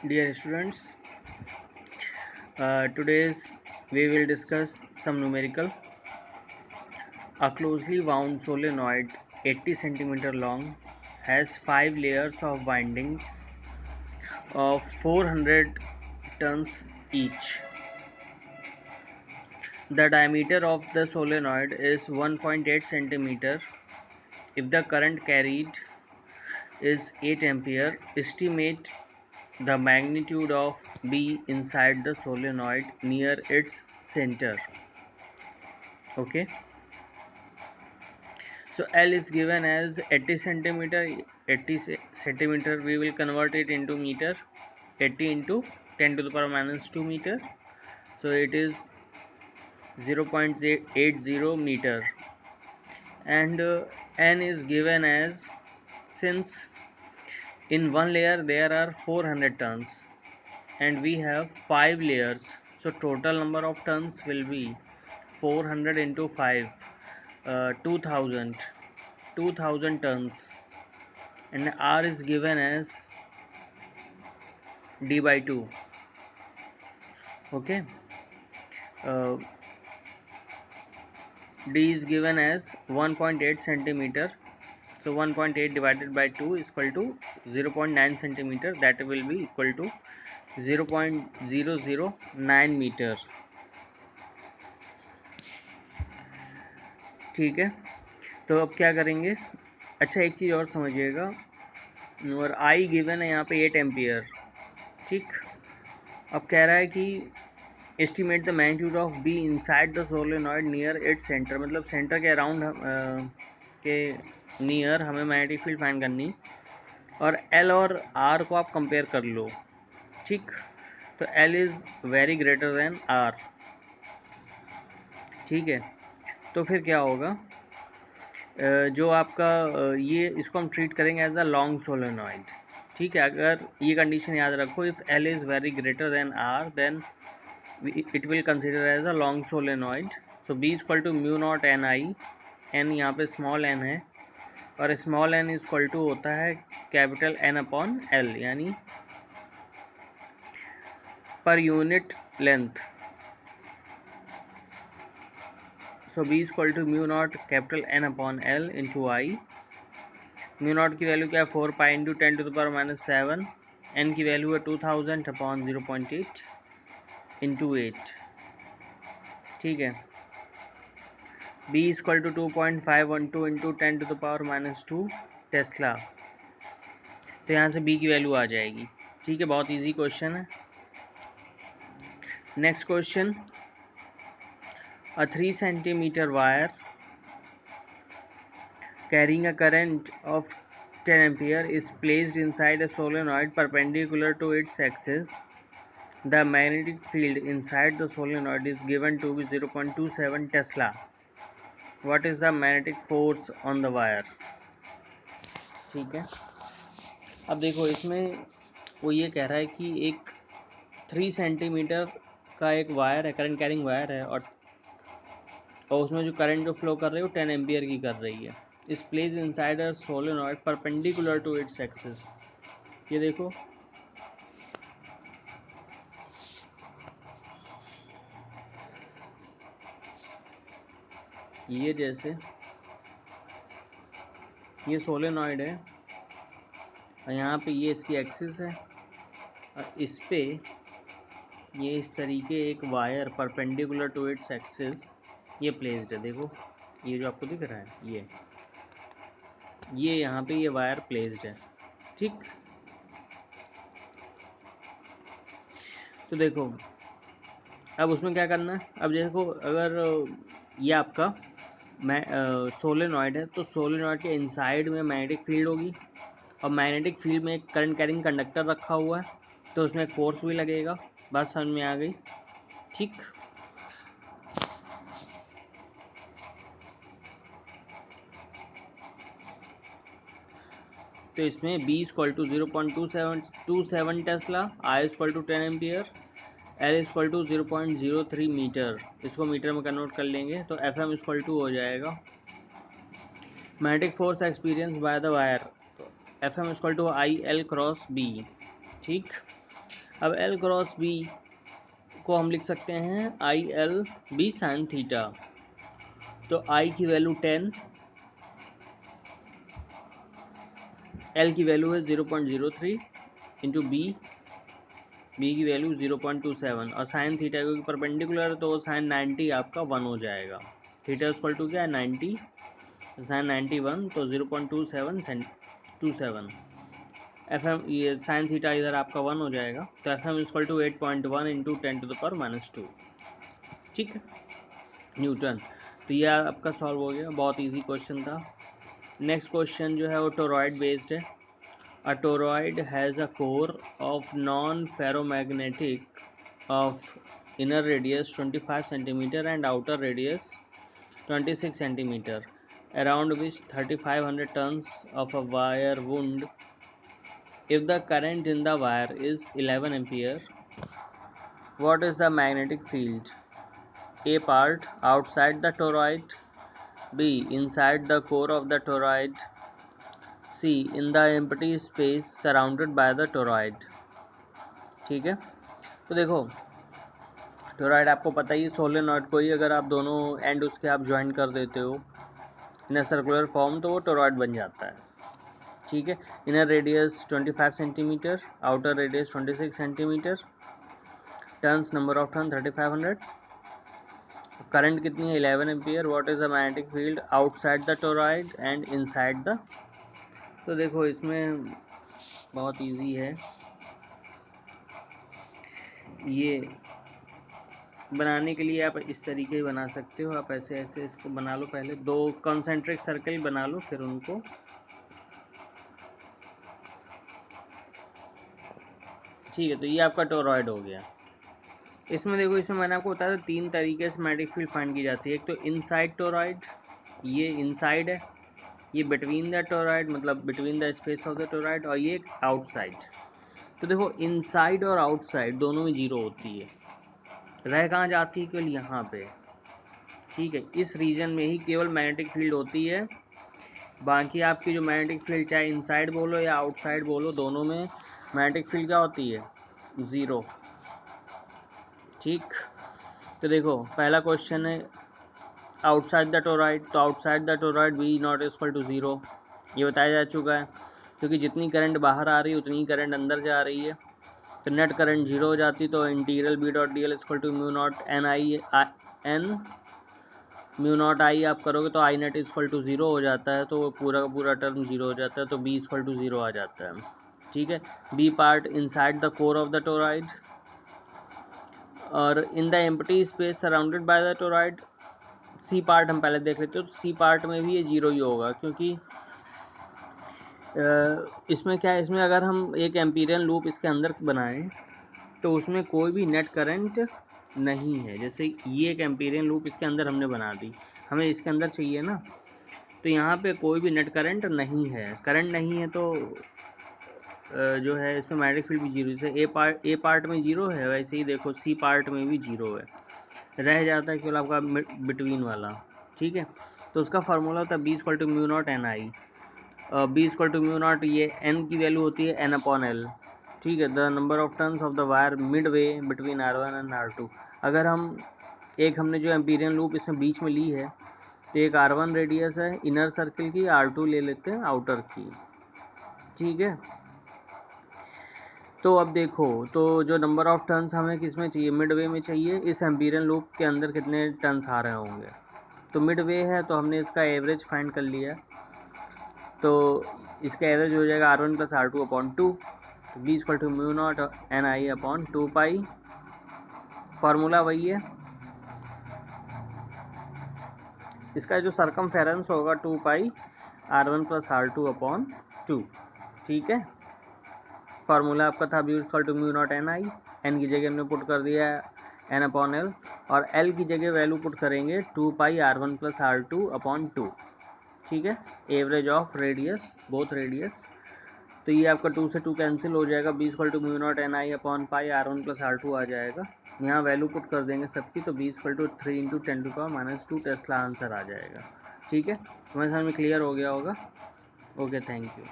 Dear students, today's we will discuss some numerical. A closely wound solenoid 80 centimeter long has 5 layers of windings of 400 tons each. The diameter of the solenoid is 1.8 centimeter. If the current carried is 8 ampere, estimate the magnitude of B inside the solenoid near its center. Okay. So L is given as 80 centimeter. 80 centimeter we will convert it into meter. 80 into 10 to the power minus 2 meter. So it is 0.80 meter. And N is given as, since in one layer there are 400 tons and we have 5 layers, so total number of tons will be 400 into 5, 2000 tons, and R is given as D by 2. Okay. uh, D is given as 1.8 centimeter, so 1.8 divided by 2 is equal to 0.9 centimeter, that will be equal to 0.009 metre. ठीक है, तो अब क्या करेंगे. अच्छा, एक चीज़ और समझिएगा, और आई गिवन है यहाँ पे 8 एम्पियर. ठीक, अब कह रहा है कि estimate the magnitude of be inside the solenoid near its centre, मतलब सेंटर के अराउंड के नियर हमें मैग्नेटिक फील्ड फाइंड करनी, और एल और आर को आप कंपेयर कर लो. ठीक, तो L is very greater than R. ठीक है, तो फिर क्या होगा, जो आपका ये इसको हम ट्रीट करेंगे एज अ लॉन्ग सोलेनॉइड. ठीक है, अगर ये कंडीशन याद रखो, if L is very greater than R then it will consider as a long solenoid. So B is equal to mu naught n I, n यहाँ पे small n है, और small n is equal to होता है capital N upon L, यानी per unit length. So B is equal to mu naught capital N upon L into I. Mu naught की value क्या है, 4 pi into 10 to the power minus 7. n की value है 2000 upon 0.8 into 8. ठीक है, B is equal to 2.512 into 10 to the power minus 2 Tesla. तो यहाँ से B की वैल्यू आ जाएगी. ठीक है, बहुत इजी क्वेश्चन है. Next question, a 3 centimeter wire carrying a current of 10 ampere is placed inside a solenoid perpendicular to its axis. The magnetic field inside the solenoid is given to be 0.27 Tesla. What is the magnetic force on the wire? ठीक है, अब देखो इसमें वो ये कह रहा है कि एक 3 सेंटीमीटर का एक वायर है, करंट कैरिंग वायर है, और उसमें जो करंट जो फ्लो कर रही है वो 10 एम्पियर की कर रही है. इस place inside a solenoid perpendicular to its axis. ये देखो, ये जैसे ये सोलेनॉइड है और यहाँ पे ये इसकी एक्सिस है, और इस पे ये इस तरीके एक wire perpendicular to its axis ये प्लेस्ड है. देखो ये जो आपको दिख रहा है, ये यहाँ पे ये वायर प्लेस्ड है. ठीक, तो देखो अब उसमें क्या करना है. अब देखो, अगर ये आपका सोलेनॉइड है, तो सोलेनॉइड के इनसाइड में मैग्नेटिक फील्ड होगी, और मैग्नेटिक फील्ड में एक करंट कैरिंग कंडक्टर रखा हुआ है, तो उसमें एक फोर्स भी लगेगा. बात समझ में आ गई. ठीक, तो इसमें B equal to 0.27 tesla, I equal to 10 ampere, L equal to 0.03 metre. इसको मीटर में कन्वर्ट कर लेंगे तो FM इक्वल टू हो जाएगा magnetic force experience by the wire. तो FM equal to IL cross B. ठीक, अब L क्रॉस B को हम लिख सकते हैं IL/B sin थीटा। तो I की वैल्यू 10, L की वैल्यू है 0.03 इंटू B की वैल्यू 0.27 और साइन थीटा क्योंकि परपेंडिकुलर है तो साइन 90 आपका 1 हो जाएगा। थीटा इक्वल टू क्या है 90, साइन 91 तो 0.27 FM, ये साइन थीटा इधर आपका 1 हो जाएगा तो FM इक्वल टू 8.1 इंटू 10⁻²। ठीक है, न्यूटन। तो ये आपका सॉल्व हो गया, बहुत इजी क्वेश्चन था। नेक्स्ट क्वेश्चन जो है वो टोरॉइड बेस्ड है। A toroid has a core of non-ferromagnetic of inner radius 25 cm and outer radius 26 cm, around which 3500 tons of a wire wound. If the current in the wire is 11 ampere, what is the magnetic field? A part outside the toroid, B inside the core of the toroid, C in the empty space surrounded by the toroid। ठीक है, तो देखो toroid आपको पता ही, solenoid को ही अगर आप दोनों एंड उसके आप ज्वाइन कर देते हो इन सर्कुलर फॉर्म तो वो टोरॉइड बन जाता है। ठीक है, inner radius 25 centimetre, outer radius 26 centimetre, turns number of turn 3500, current कितनी है 11 ampere. What is the magnetic field outside the toroid and inside the. तो देखो इसमें बहुत इजी है, ये बनाने के लिए आप इस तरीके ही बना सकते हो। आप ऐसे ऐसे इसको बना लो, पहले 2 कॉन्सेंट्रिक सर्कल बना लो, फिर उनको ठीक है। तो ये आपका टोरॉइड हो गया। इसमें देखो, इसमें मैंने आपको बताया था 3 तरीके से मैग्नेटिक फील्ड फाइंड की जाती है। एक तो इनसाइड टोरॉइड, ये इनसाइड है, ये बिटवीन द टोरॉइड मतलब between the space of the toroid, और ये आउटसाइड। तो देखो इनसाइड और आउटसाइड दोनों में जीरो होती है, रह कहाँ जाती है केवल यहाँ पे। ठीक है, इस रीजन में ही केवल मैग्नेटिक फील्ड होती है। बाकी आपकी जो मैग्नेटिक फील्ड चाहे इनसाइड बोलो या आउटसाइड बोलो, दोनों में मैग्नेटिक फील्ड क्या होती है, ज़ीरो। ठीक, तो देखो पहला क्वेश्चन है आउटसाइड द टोरॉइड, तो outside the toroid V naught equal to 0, ये बताया जा चुका है। क्योंकि जितनी करंट बाहर आ रही है उतनी करंट अंदर जा रही है, तो नेट करंट 0 हो जाती, तो integral B dot DL equal to mu naught I आप करोगे तो आई नेट इक्वल टू 0 हो जाता है, तो वो पूरा का पूरा टर्म 0 हो जाता है, तो B इक्वल टू 0 आ जाता है। ठीक है, B part inside the core of the toroid और in the empty space surrounded by the toroid. C part हम पहले देख लेते हो, तो सी पार्ट में भी ये 0 ही होगा, क्योंकि इसमें क्या है, इसमें अगर हम एक एम्पीरियन लूप इसके अंदर बनाएं तो उसमें कोई भी नेट करंट नहीं है। जैसे ये एक एम्पीरियन लूप इसके अंदर हमने बना दी, हमें इसके अंदर चाहिए ना, तो यहाँ पे कोई भी नेट करंट नहीं है। करंट नहीं है तो जो है इसमें मैग्नेटिक फील्ड भी 0, जैसे ए पार्ट में 0 है, वैसे ही देखो सी पार्ट में भी 0 है, रह जाता है केवल आपका बिटवीन वाला। ठीक है, तो उसका फार्मूला होता है B equal to mu naught N I. B equal to mu naught, ये n की वैल्यू होती है n/L। ठीक है, the number of turns of the wire midway between R1 and R2। अगर हम हमने जो एम्पीरियन लूप इसमें बीच में ली है, तो एक R1 रेडियस है इनर सर्किल की, R2 ले लेते हैं आउटर की। ठीक है, तो अब देखो, तो जो नंबर ऑफ टर्न्स हमें किस में चाहिए, मिड वे में चाहिए। इस एम्पीरियन लूप के अंदर कितने टर्न्स आ रहे होंगे, तो मिड वे है तो हमने इसका एवरेज फाइंड कर लिया, तो इसका एवरेज हो जाएगा R1 प्लस R2/2, तो B equal to mu naught NI/2 formula वही है। इसका जो सरकमफेरेंस होगा 2 पाई R1 प्लस R2/2। ठीक है, फार्मूला आपका था B equal to mu naught NI, N की जगह हमने पुट कर दिया n/L, और L की जगह वैल्यू पुट करेंगे 2 पाई R1 प्लस R2/2। ठीक है, average of radius, both radius. तो ये आपका 2 से 2 कैंसिल हो जाएगा, B equal to mu naught NI/पाई R1 प्लस R2 आ जाएगा। यहाँ वैल्यू पुट कर देंगे सबकी, तो B equal to 3 into 10⁻² tesla answer आ जाएगा। ठीक है, हमारे समझ में क्लियर हो गया होगा। Okay, thank you.